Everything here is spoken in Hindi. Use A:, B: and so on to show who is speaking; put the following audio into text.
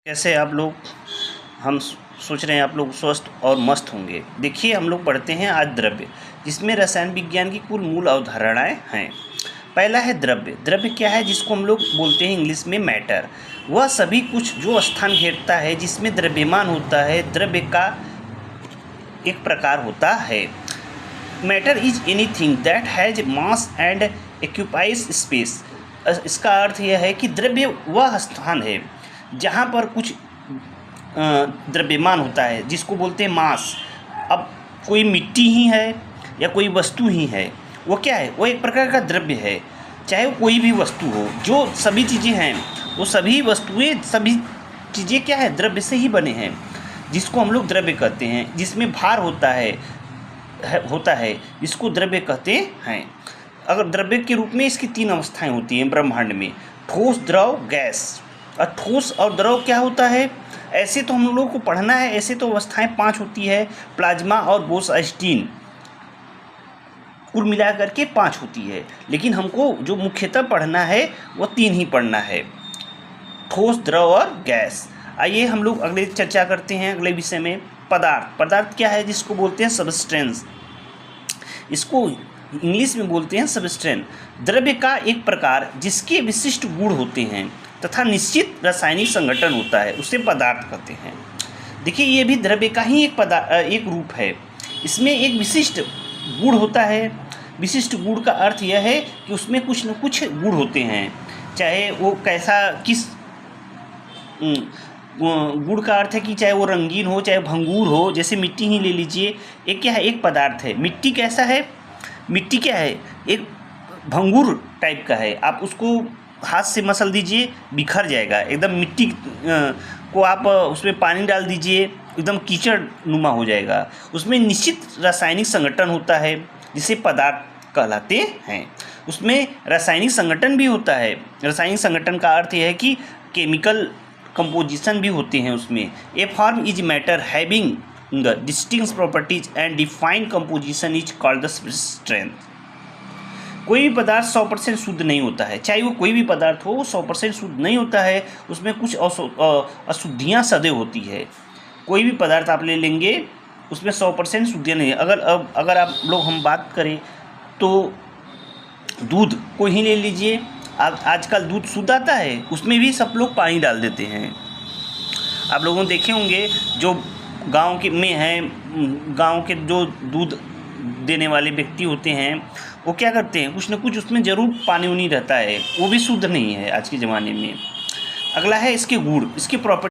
A: कैसे आप लोग। हम सोच रहे हैं आप लोग स्वस्थ और मस्त होंगे। देखिए, हम लोग पढ़ते हैं आज द्रव्य, जिसमें रसायन विज्ञान की कुल मूल अवधारणाएं हैं। पहला है द्रव्य। द्रव्य क्या है? जिसको हम लोग बोलते हैं इंग्लिश में मैटर। वह सभी कुछ जो स्थान घेरता है जिसमें द्रव्यमान होता है, द्रव्य का एक प्रकार होता है। Matter is anything that has mass and occupies space. इसका अर्थ यह है कि द्रव्य वह स्थान है जहाँ पर कुछ द्रव्यमान होता है, जिसको बोलते हैं मास। अब कोई मिट्टी ही है या कोई वस्तु ही है, वो क्या है? वो एक प्रकार का द्रव्य है। चाहे वो कोई भी वस्तु हो, जो सभी चीज़ें हैं, वो सभी वस्तुएं, सभी चीज़ें क्या है? द्रव्य से ही बने हैं, जिसको हम लोग द्रव्य कहते हैं। जिसमें भार होता है इसको द्रव्य कहते हैं। अगर द्रव्य के रूप में इसकी 3 अवस्थाएं होती हैं ब्रह्मांड में: ठोस, द्रव, गैस। और ठोस और द्रव क्या होता है? ऐसे तो हम लोगों को पढ़ना है, ऐसे तो अवस्थाएं 5 होती है, प्लाज्मा और बोस-आइंस्टीन, कुल मिलाकर के 5 होती है। लेकिन हमको जो मुख्यतः पढ़ना है वो 3 ही पढ़ना है: ठोस, द्रव और गैस। आइए हम लोग अगले चर्चा करते हैं अगले विषय में। पदार्थ। पदार्थ क्या है? जिसको बोलते हैं सबस्टेंस। इसको इंग्लिश में बोलते हैं सबस्टेंस। द्रव्य का एक प्रकार जिसके विशिष्ट गुण होते हैं तथा निश्चित रासायनिक संगठन होता है, उसे पदार्थ कहते हैं। देखिए, ये भी द्रव्य का ही एक रूप है। इसमें एक विशिष्ट गुण होता है। विशिष्ट गुण का अर्थ यह है कि उसमें कुछ न कुछ गुण होते हैं, चाहे वो किस गुण का अर्थ है कि चाहे वो रंगीन हो, चाहे भंगूर हो। जैसे मिट्टी ही ले लीजिए, एक क्या है? एक पदार्थ है। मिट्टी कैसा है? मिट्टी क्या है? एक भंगूर टाइप का है। आप उसको हाथ से मसल दीजिए, बिखर जाएगा एकदम। मिट्टी को आप उसमें पानी डाल दीजिए, एकदम कीचड़ नुमा हो जाएगा। उसमें निश्चित रासायनिक संगठन होता है, जिसे पदार्थ कहलाते हैं। उसमें रासायनिक संगठन भी होता है। रासायनिक संगठन का अर्थ यह है कि केमिकल कंपोजिशन भी होते हैं उसमें। A form is matter having distinct properties and defined composition is called the strength. कोई भी पदार्थ 100% शुद्ध नहीं होता है। चाहे वो कोई भी पदार्थ हो, वो 100% शुद्ध नहीं होता है। उसमें कुछ अशुद्धियाँ सदैव होती है। कोई भी पदार्थ आप ले लेंगे, उसमें 100% शुद्धियाँ नहीं है। अगर आप लोग हम बात करें तो दूध को ही ले लीजिए। आजकल दूध शुद्ध आता है, उसमें भी सब लोग पानी डाल देते हैं। आप लोगों ने देखे होंगे, जो गांव के जो दूध देने वाले व्यक्ति होते हैं, वो क्या करते हैं? कुछ न कुछ उसमें ज़रूर पानी उनी रहता है, वो भी शुद्ध नहीं है आज के ज़माने में। अगला है इसके गुण, इसकी प्रॉपर्टी।